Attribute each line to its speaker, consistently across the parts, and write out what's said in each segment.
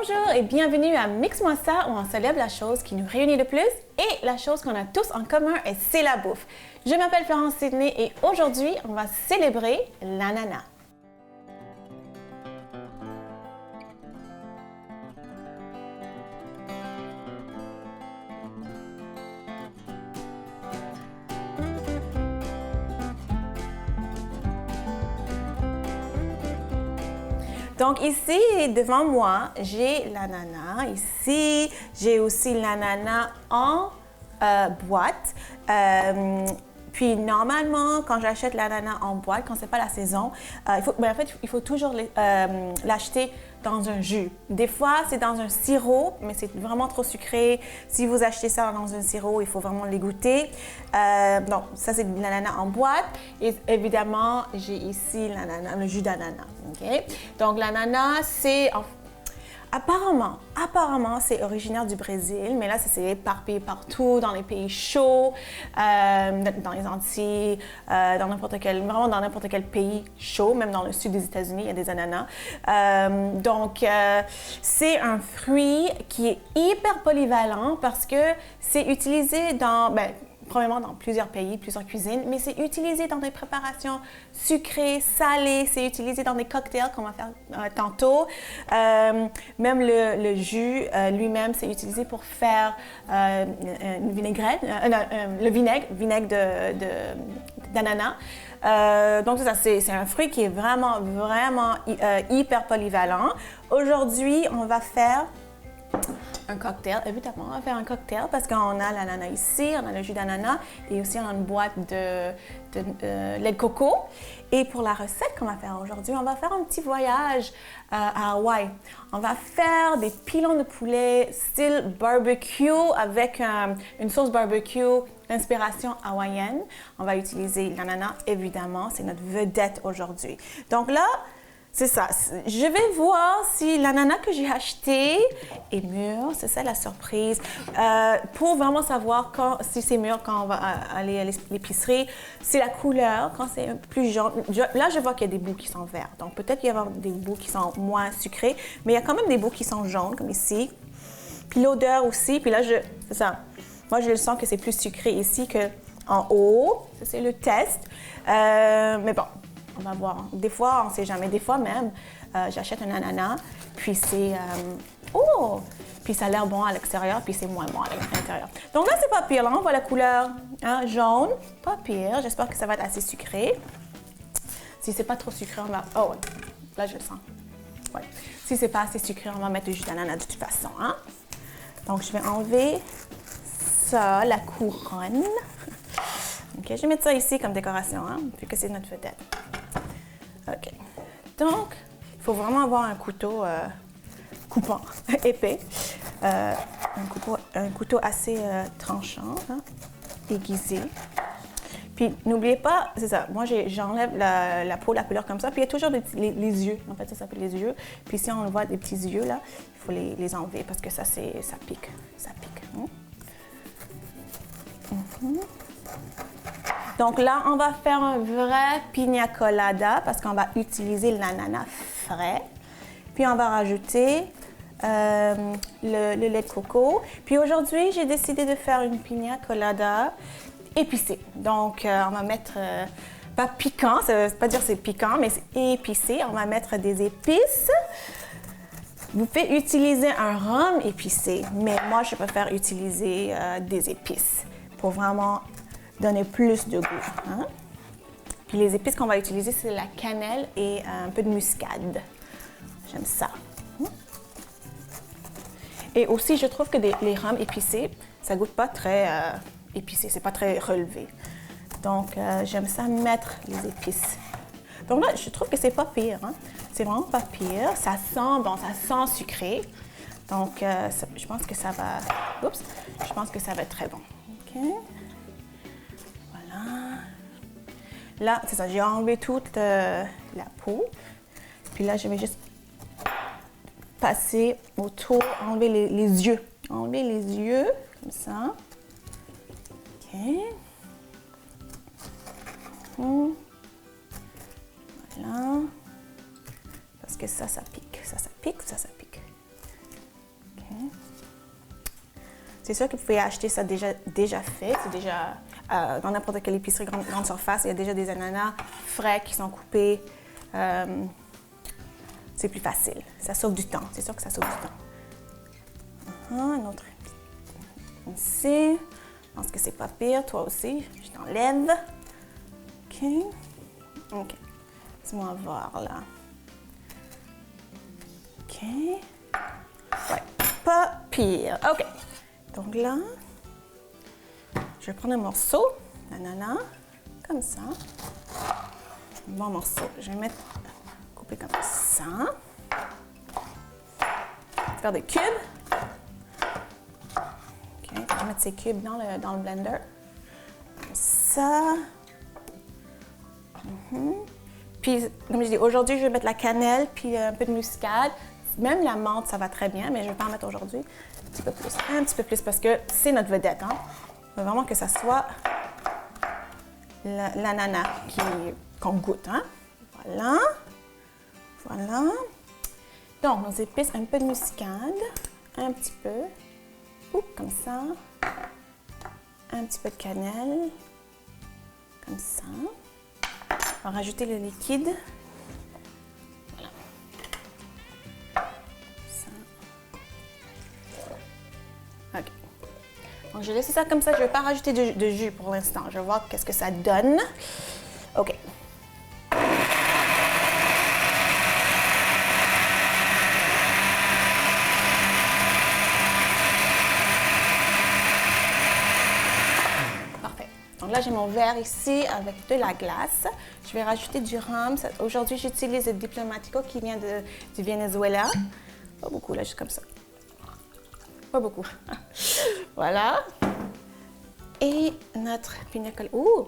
Speaker 1: Bonjour et bienvenue à Mix-moi ça où on célèbre la chose qui nous réunit le plus et la chose qu'on a tous en commun et c'est la bouffe. Je m'appelle Florence Sidney et aujourd'hui on va célébrer l'ananas. Donc ici, devant moi, j'ai l'ananas. Ici, j'ai aussi l'ananas en boîte. Puis normalement, quand j'achète l'ananas en boîte, quand c'est pas la saison, il faut toujours l'acheter dans un jus. Des fois, c'est dans un sirop, mais c'est vraiment trop sucré. Si vous achetez ça dans un sirop, il faut vraiment les goûter. Donc, ça, c'est de l'ananas en boîte. Et évidemment, j'ai ici l'ananas, le jus d'ananas. Okay? Donc, l'ananas, c'est... Apparemment, c'est originaire du Brésil, mais là, ça s'est éparpillé partout, dans les pays chauds, dans les Antilles, dans n'importe quel pays chaud, même dans le sud des États-Unis, il y a des ananas. C'est un fruit qui est hyper polyvalent parce que c'est utilisé premièrement dans plusieurs pays, plusieurs cuisines, mais c'est utilisé dans des préparations sucrées, salées, c'est utilisé dans des cocktails qu'on va faire tantôt. Même le jus lui-même, c'est utilisé pour faire une vinaigrette, le vinaigre d'ananas. Donc c'est un fruit qui est vraiment hyper polyvalent. Aujourd'hui, on va faire un cocktail, évidemment, on va faire un cocktail parce qu'on a l'ananas ici, on a le jus d'ananas et aussi on a une boîte de lait de coco. Et pour la recette qu'on va faire aujourd'hui, on va faire un petit voyage à Hawaï. On va faire des pilons de poulet style barbecue avec une sauce barbecue d'inspiration hawaïenne. On va utiliser l'ananas, évidemment, c'est notre vedette aujourd'hui. Donc là, c'est ça. Je vais voir si l'ananas que j'ai acheté est mûr. C'est ça la surprise. Pour vraiment savoir si c'est mûr quand on va aller à l'épicerie, c'est la couleur. Quand c'est un peu plus jaune. Là, je vois qu'il y a des bouts qui sont verts. Donc, peut-être qu'il y a des bouts qui sont moins sucrés. Mais il y a quand même des bouts qui sont jaunes, comme ici. Puis l'odeur aussi. Puis là, c'est ça. Moi, je le sens que c'est plus sucré ici qu'en haut. Ça, c'est le test. Mais bon. On va voir. Des fois, on ne sait jamais. Des fois même, j'achète un ananas, puis c'est... Puis ça a l'air bon à l'extérieur, puis c'est moins bon à l'intérieur. Donc là, c'est pas pire. Là, on voit la couleur jaune. Pas pire. J'espère que ça va être assez sucré. Si c'est pas trop sucré, on va... Oh, ouais. Là, je le sens. Ouais. Si c'est pas assez sucré, on va mettre du jus d'ananas de toute façon. Hein? Donc, je vais enlever ça, la couronne. OK, je vais mettre ça ici comme décoration, vu que c'est notre vedette. OK. Donc, il faut vraiment avoir un couteau coupant, épais. Un couteau assez tranchant, aiguisé. Puis, n'oubliez pas, c'est ça, moi j'enlève la peau, la couleur comme ça. Puis, il y a toujours les yeux. En fait, ça s'appelle les yeux. Puis, si on voit des petits yeux, là, il faut les enlever parce que ça pique. Ça pique. Donc là, on va faire un vrai pina colada parce qu'on va utiliser l'ananas frais. Puis on va rajouter le lait de coco. Puis aujourd'hui, j'ai décidé de faire une pina colada épicée. Donc on va mettre, pas piquant, ça veut pas dire c'est piquant, mais c'est épicé. On va mettre des épices. Vous pouvez utiliser un rhum épicé, mais moi, je préfère utiliser des épices pour vraiment donner plus de goût. Hein? Puis les épices qu'on va utiliser, c'est la cannelle et un peu de muscade. J'aime ça. Et aussi, je trouve que les rhums épicés, ça goûte pas très épicé, c'est pas très relevé. Donc, j'aime ça mettre les épices. Donc là, je trouve que c'est pas pire. Hein? C'est vraiment pas pire. Ça sent sucré. Donc, je pense que ça va... Oups! Je pense que ça va être très bon. OK? Là, c'est ça, j'ai enlevé toute la peau. Puis là, je vais juste passer autour, enlever les yeux. Enlever les yeux, comme ça. OK. Voilà. Parce que ça pique. Ça pique. C'est sûr que vous pouvez acheter ça déjà fait. C'est déjà dans n'importe quelle épicerie grande surface. Il y a déjà des ananas frais qui sont coupés. C'est plus facile. Ça sauve du temps. C'est sûr que ça sauve du temps. Un autre ici. Je pense que c'est pas pire. Toi aussi. Je t'enlève. OK. OK. Laisse-moi voir là. OK. Ouais. Pas pire. OK. Donc là, je vais prendre un morceau d'ananas, comme ça. Un bon morceau. Je vais couper comme ça. Faire des cubes. OK, je vais mettre ces cubes dans le blender. Comme ça. Puis, comme je dis, aujourd'hui, je vais mettre la cannelle puis un peu de muscade. Même la menthe, ça va très bien, mais je ne vais pas en mettre aujourd'hui. Un petit peu plus, parce que c'est notre vedette. Hein? Il faut vraiment que ça soit l'ananas qu'on goûte. Hein? Voilà. Voilà. Donc, nos épices, un peu de muscade, un petit peu. Oups, comme ça. Un petit peu de cannelle. Comme ça. On va rajouter le liquide. OK. Donc, je laisse ça comme ça. Je ne vais pas rajouter de jus pour l'instant. Je vais voir qu'est-ce que ça donne. OK. Parfait. Donc là, j'ai mon verre ici avec de la glace. Je vais rajouter du rhum. Aujourd'hui, j'utilise le Diplomatico qui vient du Venezuela. Pas beaucoup, là, juste comme ça. Pas beaucoup. Voilà. Et notre pina colada. Ouh!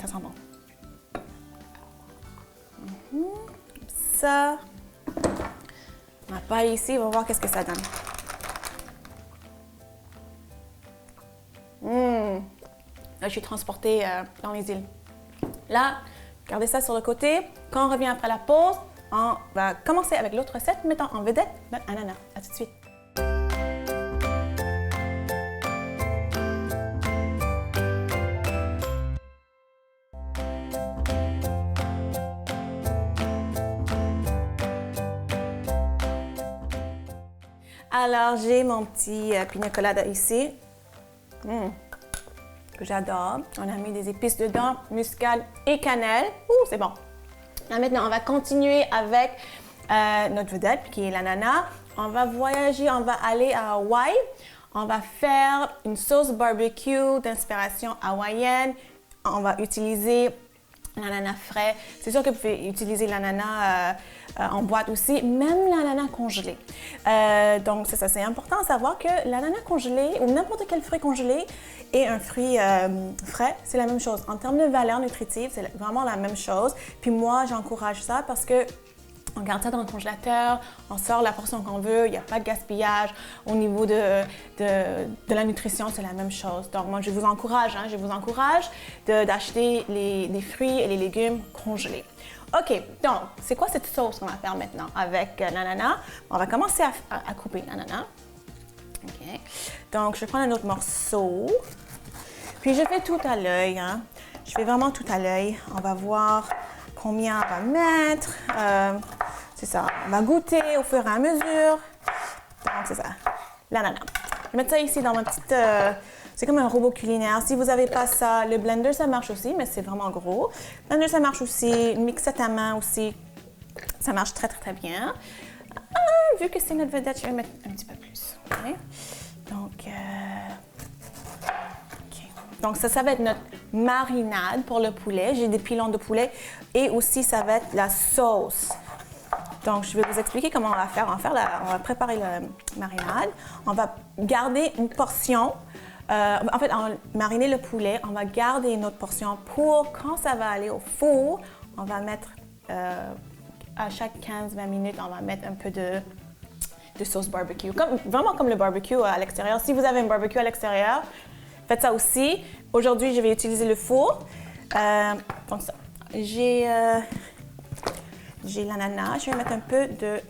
Speaker 1: Ça sent bon. Comme ça. Ma paille ici, on va voir qu'est-ce que ça donne. Là, je suis transportée dans les îles. Là, gardez ça sur le côté. Quand on revient après la pause, on va commencer avec l'autre recette, mettant en vedette notre ananas. À tout de suite. Alors, j'ai mon petit pina colada ici, que j'adore. On a mis des épices dedans, muscade et cannelle. Ouh, c'est bon. Là, maintenant, on va continuer avec notre vedette, qui est l'ananas. On va voyager, on va aller à Hawaï. On va faire une sauce barbecue d'inspiration hawaïenne. On va utiliser l'ananas frais. C'est sûr que vous pouvez utiliser l'ananas en boîte aussi, même l'ananas congelé. Donc, ça, c'est important à savoir que l'ananas congelé ou n'importe quel fruit congelé et un fruit frais, c'est la même chose. En termes de valeur nutritive, c'est vraiment la même chose. Puis moi, j'encourage ça parce que on garde ça dans le congélateur, on sort la portion qu'on veut, il n'y a pas de gaspillage. Au niveau de la nutrition, c'est la même chose. Donc moi, je vous encourage d'acheter les fruits et les légumes congelés. OK, donc c'est quoi cette sauce qu'on va faire maintenant avec l'ananas? On va commencer à couper l'ananas. OK, donc je vais prendre un autre morceau. Puis je fais tout à l'œil, hein. Je fais vraiment tout à l'œil. On va voir combien on va mettre. C'est ça, on va goûter au fur et à mesure. Donc, c'est ça, l'ananas. Je vais mettre ça ici dans ma petite... c'est comme un robot culinaire. Si vous n'avez pas ça, le blender, ça marche aussi, mais c'est vraiment gros. Le blender, ça marche aussi. Une mixette à main aussi, ça marche très, très, très bien. Vu que c'est notre vedette, je vais mettre un petit peu plus. Okay? Donc, Donc, ça va être notre marinade pour le poulet. J'ai des pilons de poulet et aussi, ça va être la sauce. Donc, je vais vous expliquer comment on va faire. On va préparer la marinade. On va garder une portion. En fait, on va mariner le poulet. On va garder une autre portion pour quand ça va aller au four. On va mettre, à chaque 15-20 minutes, on va mettre un peu de sauce barbecue. Vraiment comme le barbecue à l'extérieur. Si vous avez un barbecue à l'extérieur, faites ça aussi. Aujourd'hui, je vais utiliser le four. Donc ça, j'ai l'ananas. Je vais mettre un peu de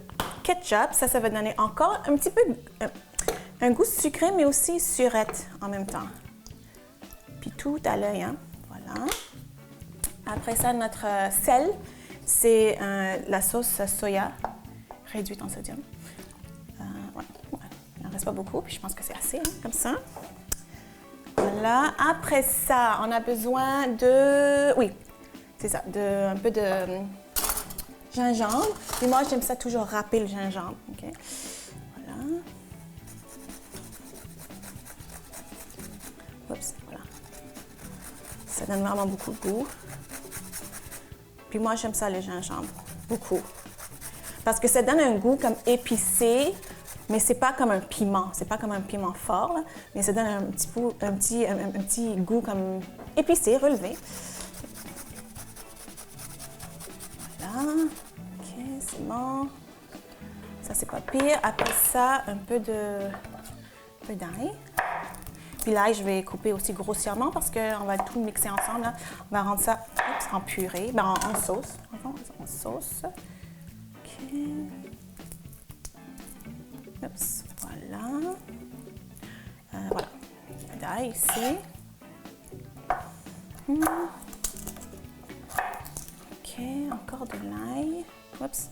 Speaker 1: ketchup. Ça va donner encore un petit peu... un goût sucré, mais aussi surette en même temps. Puis tout à l'œil, hein? Voilà. Après ça, notre sel, c'est la sauce soya réduite en sodium. Ouais. Il n'en reste pas beaucoup, puis je pense que c'est assez, hein, comme ça. Voilà. Après ça, on a besoin de... Oui, c'est ça, un peu de gingembre. Et moi, j'aime ça toujours râper le gingembre. Okay? Voilà. Oups, voilà. Ça donne vraiment beaucoup de goût. Puis moi, j'aime ça, le gingembre. Beaucoup. Parce que ça donne un goût comme épicé, mais c'est pas comme un piment. C'est pas comme un piment fort, là, mais ça donne un petit goût comme épicé, relevé. Voilà. OK, c'est bon. Ça, c'est pas pire. Après ça, un peu d'ail. Puis l'ail, je vais couper aussi grossièrement parce qu'on va tout mixer ensemble. Là. On va rendre ça en purée, en sauce. En sauce. OK. Oups, voilà. Voilà. D'ail ici. OK, encore de l'ail. Oups.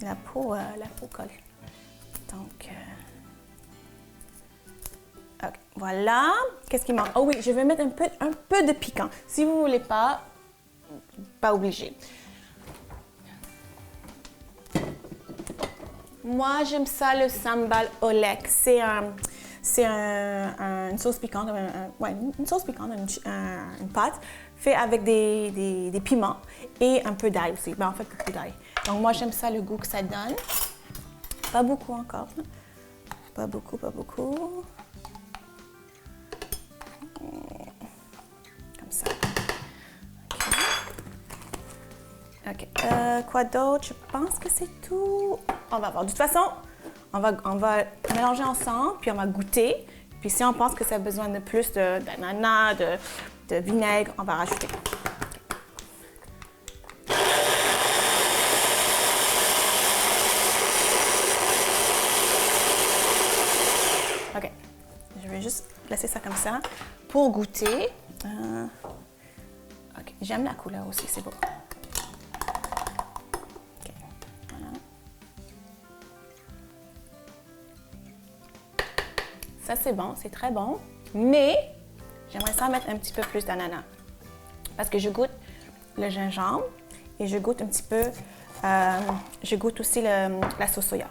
Speaker 1: La peau colle. Donc, OK, voilà. Qu'est-ce qui manque? Oh oui, je vais mettre un peu de piquant. Si vous ne voulez pas obligé. Moi, j'aime ça, le sambal oelek. C'est une sauce piquante, une sauce piquante, une pâte faite avec des piments et un peu d'ail aussi. En fait, beaucoup d'ail. Donc, moi, j'aime ça, le goût que ça donne. Pas beaucoup encore. Pas beaucoup. Comme ça. OK. Quoi d'autre? Je pense que c'est tout. On va voir. De toute façon, on va mélanger ensemble, puis on va goûter. Puis si on pense que ça a besoin de plus d'ananas, de vinaigre, on va rajouter. OK. Je vais juste laisser ça comme ça pour goûter. OK. J'aime la couleur aussi, c'est beau. Ça, c'est bon, c'est très bon, mais j'aimerais ça mettre un petit peu plus d'ananas. Parce que je goûte le gingembre et je goûte un petit peu, je goûte aussi la sauce soya.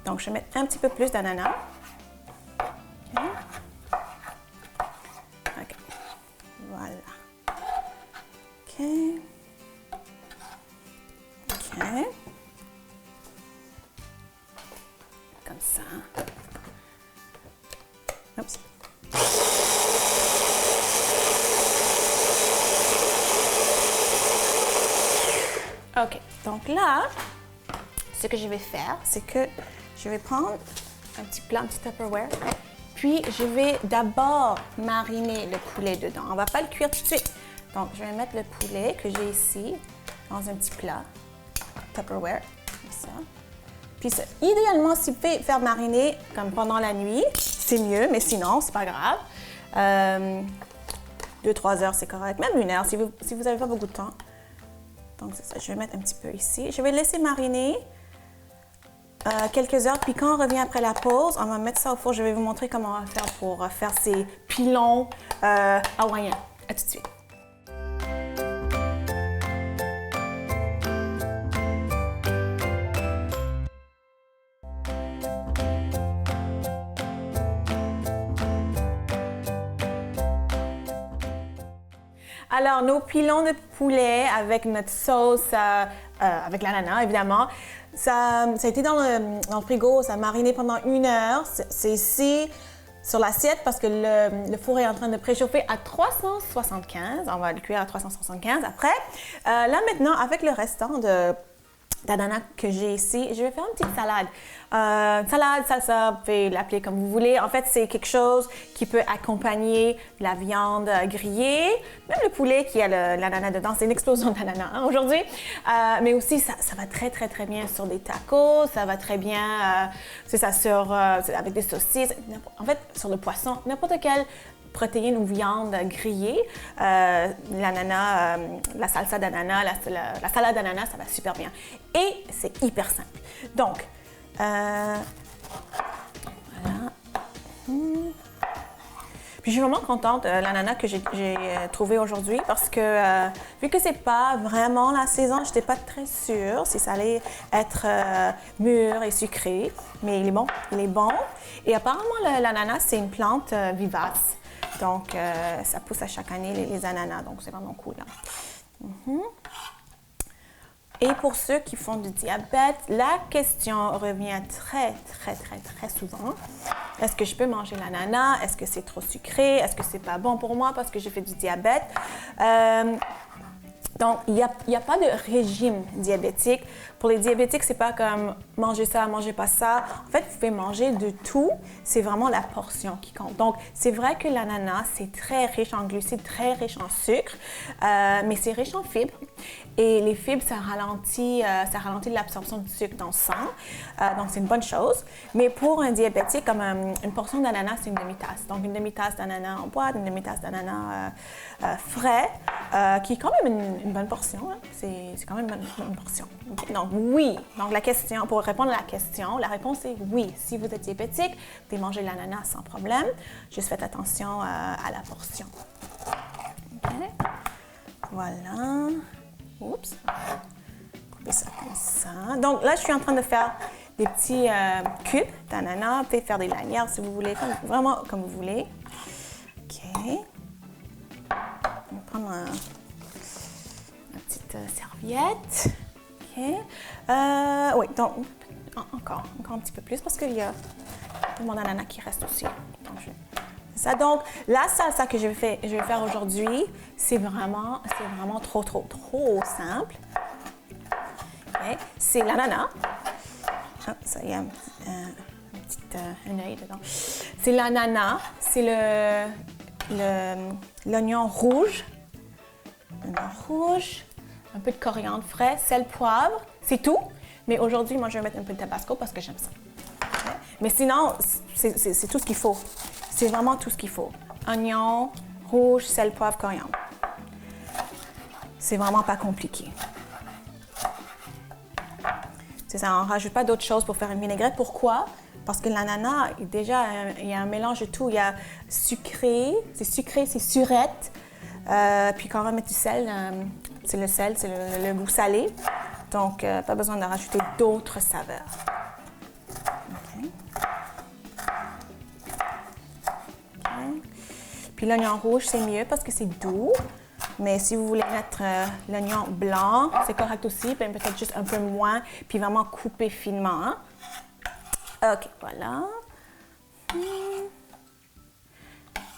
Speaker 1: Donc, je vais mettre un petit peu plus d'ananas. OK. Voilà. OK. Comme ça. Oups. OK. Donc là, ce que je vais faire, c'est que je vais prendre un petit plat, un petit Tupperware, puis je vais d'abord mariner le poulet dedans. On ne va pas le cuire tout de suite. Donc, je vais mettre le poulet que j'ai ici dans un petit plat, Tupperware, comme ça. Puis idéalement, si vous pouvez faire mariner comme pendant la nuit, c'est mieux, mais sinon, c'est pas grave. 2-3 heures, c'est correct. Même 1 heure, si vous n'avez pas beaucoup de temps. Donc, c'est ça. Je vais mettre un petit peu ici. Je vais laisser mariner quelques heures. Puis quand on revient après la pause, on va mettre ça au four. Je vais vous montrer comment on va faire pour faire ces pilons hawaïens. À tout de suite. Alors, nos pilons de poulet avec notre sauce, avec l'ananas, évidemment, ça a été dans le frigo, ça a mariné pendant 1 heure. C'est ici sur l'assiette parce que le four est en train de préchauffer à 375. On va le cuire à 375 après. Là, maintenant, avec le restant d'ananas que j'ai ici. Je vais faire une petite salade. Salade, salsa, vous pouvez l'appeler comme vous voulez. En fait, c'est quelque chose qui peut accompagner la viande grillée, même le poulet qui a l'ananas dedans. C'est une explosion d'ananas hein, aujourd'hui. Mais aussi, ça va très, très, très bien sur des tacos. Ça va très bien, c'est ça, avec des saucisses. En fait, sur le poisson, n'importe quel protéines ou viande grillée, l'ananas, la salsa d'ananas, la salade d'ananas, ça va super bien. Et c'est hyper simple. Donc, voilà. Puis je suis vraiment contente de l'ananas que j'ai trouvé aujourd'hui parce que vu que c'est pas vraiment la saison, je n'étais pas très sûre si ça allait être mûr et sucré, mais il est bon, il est bon. Et apparemment, l'ananas, c'est une plante vivace. Donc, ça pousse à chaque année les ananas, donc c'est vraiment cool. Hein. Et pour ceux qui font du diabète, la question revient très, très, très, très souvent. Est-ce que je peux manger l'ananas? Est-ce que c'est trop sucré? Est-ce que c'est pas bon pour moi parce que j'ai fait du diabète? Donc, il n'y a pas de régime diabétique. Pour les diabétiques, c'est pas comme manger ça, manger pas ça. En fait, vous pouvez manger de tout. C'est vraiment la portion qui compte. Donc, c'est vrai que l'ananas, c'est très riche en glucides, très riche en sucre, mais c'est riche en fibres. Et les fibres, ça ralentit l'absorption du sucre dans le sang. Donc, c'est une bonne chose. Mais pour un diabétique, comme une portion d'ananas, c'est une demi-tasse. Donc, une demi-tasse d'ananas en boîte, une demi-tasse d'ananas frais, qui est quand même une bonne portion. Hein? C'est quand même une bonne portion. Okay? Donc, oui. Donc, pour répondre à la question, la réponse est oui. Si vous êtes diabétique, vous pouvez manger l'ananas sans problème. Juste faites attention à la portion. Okay? Voilà. Oups. Couper ça comme ça. Donc, là, je suis en train de faire des petits cubes d'ananas. Vous pouvez faire des lanières si vous voulez, vraiment comme vous voulez. OK. On va prendre ma petite serviette. OK. Oui, donc, encore un petit peu plus parce qu'il y a mon ananas qui reste aussi. Donc, c'est ça. Donc, la salsa que je vais faire aujourd'hui, c'est vraiment trop simple. Okay. C'est l'ananas. Ah, ça y a un œil dedans. C'est l'ananas, c'est l'oignon rouge. Un peu de coriandre frais, sel, poivre, c'est tout. Mais aujourd'hui, moi, je vais mettre un peu de tabasco parce que j'aime ça. Okay. Mais sinon, c'est tout ce qu'il faut. C'est vraiment tout ce qu'il faut. Oignon, rouge, sel, poivre, coriandre. C'est vraiment pas compliqué. C'est ça, on ne rajoute pas d'autres choses pour faire une vinaigrette. Pourquoi? Parce que l'ananas, déjà, il y a un mélange de tout. Il y a sucré, c'est surette. Puis quand on va mettre du sel, c'est le sel, c'est le goût salé. Donc, pas besoin de rajouter d'autres saveurs. Okay. Okay. Puis l'oignon rouge, c'est mieux parce que c'est doux. Mais si vous voulez mettre l'oignon blanc, c'est correct aussi. Peut-être juste un peu moins, puis vraiment couper finement. Hein? OK, voilà.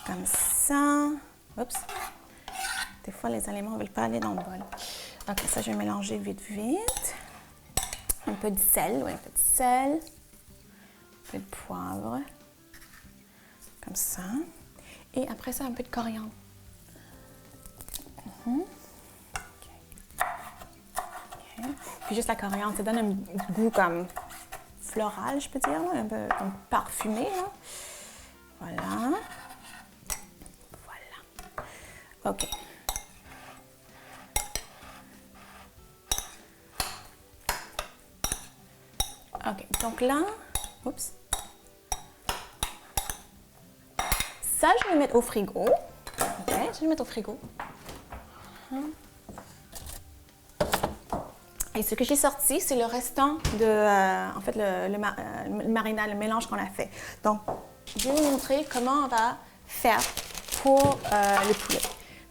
Speaker 1: Comme ça. Oups. Des fois, les aliments ne veulent pas aller dans le bol. OK, ça, je vais mélanger vite. Un peu de sel, oui, un peu de sel. Un peu de poivre. Comme ça. Et après ça, un peu de coriandre. Okay. Puis juste la coriandre, ça donne un goût comme floral, je peux dire, un peu comme parfumé. Là. Voilà. OK. OK, donc là, oups. Ça, je vais le mettre au frigo. OK, je vais le mettre au frigo. Et ce que j'ai sorti, c'est le restant de, en fait, le marinade, le mélange qu'on a fait. Donc, je vais vous montrer comment on va faire pour le poulet.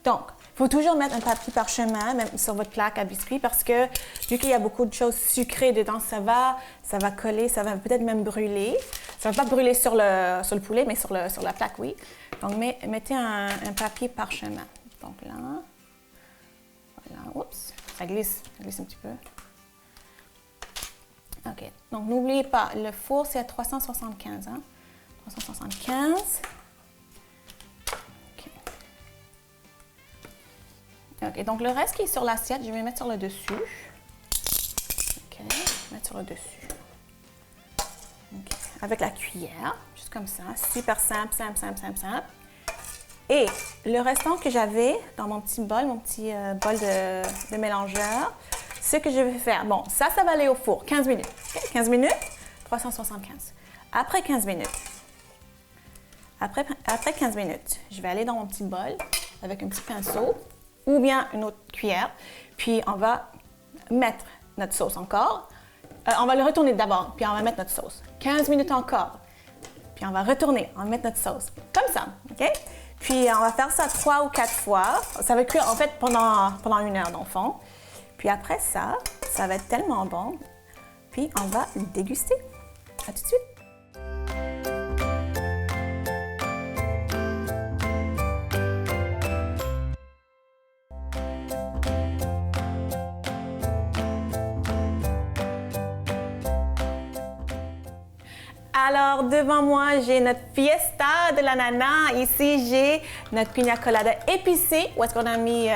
Speaker 1: Donc, il faut toujours mettre un papier parchemin, même sur votre plaque à biscuits, parce que vu qu'il y a beaucoup de choses sucrées dedans, ça va coller, ça va peut-être même brûler. Ça ne va pas brûler sur le poulet, mais sur la plaque, oui. Donc, mettez un papier parchemin. Donc là, voilà, oups, ça glisse un petit peu. OK. Donc, n'oubliez pas, le four, c'est à 375. Hein? 375. OK. OK. Donc, le reste qui est sur l'assiette, je vais mettre sur le dessus. OK. Je vais mettre sur le dessus. OK. Avec la cuillère, juste comme ça. Super simple, simple, simple, simple, simple. Et le restant que j'avais dans mon petit bol bol de mélangeur, ce que je vais faire, bon, ça va aller au four, 15 minutes. Okay? 15 minutes, 375. Après 15 minutes, après 15 minutes, je vais aller dans mon petit bol avec un petit pinceau ou bien une autre cuillère, puis on va mettre notre sauce encore. On va le retourner d'abord, puis on va mettre notre sauce. 15 minutes encore, puis on va retourner, on va mettre notre sauce. Comme ça, OK? Puis on va faire ça 3 ou 4 fois. Ça va cuire en fait pendant 1 heure dans le fond. Puis après ça, ça va être tellement bon. Puis on va le déguster. À tout de suite. Alors, devant moi, j'ai notre fiesta de l'ananas. Ici, j'ai notre pina colada épicée, où est-ce qu'on a mis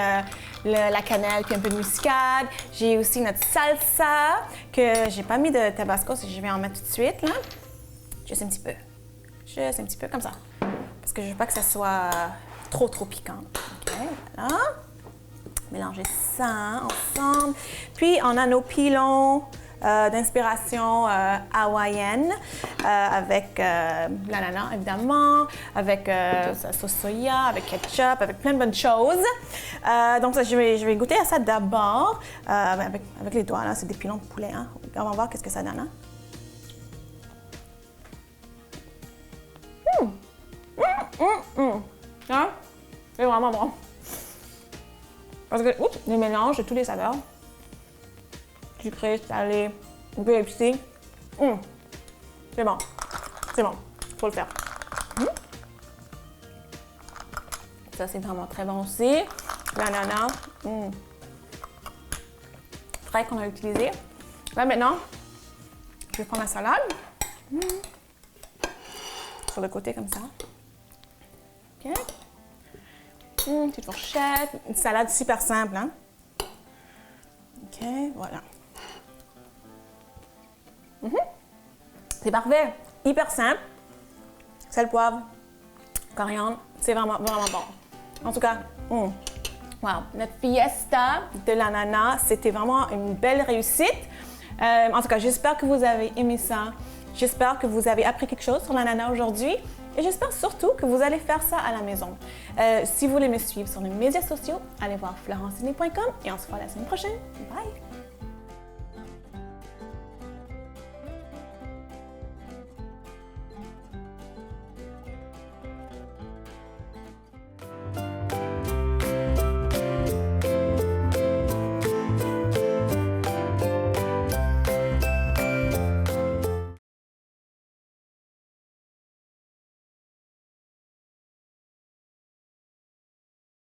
Speaker 1: la cannelle puis un peu de muscade. J'ai aussi notre salsa, que j'ai pas mis de tabasco, je vais en mettre tout de suite, là. Juste un petit peu. Juste un petit peu, comme ça. Parce que je veux pas que ça soit trop piquant. OK, voilà. Mélanger ça ensemble. Puis, on a nos pilons d'inspiration hawaïenne avec l'ananas, évidemment, avec sauce soya, avec ketchup, avec plein de bonnes choses. Donc, ça, je vais goûter à ça d'abord avec les doigts. Là, c'est des pilons de poulet. Hein. On va voir qu'est-ce que ça donne. Hein. Hein? C'est vraiment bon. Parce que, le mélange de tous les saveurs, sucré, salé, un peu épicé. C'est bon. C'est bon. Faut le faire. Ça, c'est vraiment très bon aussi. L'ananas. Frais qu'on a utilisé. Là, maintenant, je vais prendre la salade. Sur le côté, comme ça. OK. Petite fourchette. Une salade super simple, hein. OK, voilà. C'est parfait, hyper simple. Sel, poivre, coriandre, c'est vraiment bon. En tout cas, wow, notre fiesta de l'ananas, c'était vraiment une belle réussite. En tout cas, j'espère que vous avez aimé ça. J'espère que vous avez appris quelque chose sur l'ananas aujourd'hui. Et j'espère surtout que vous allez faire ça à la maison. Si vous voulez me suivre sur les médias sociaux, allez voir florencini.com et on se voit la semaine prochaine. Bye!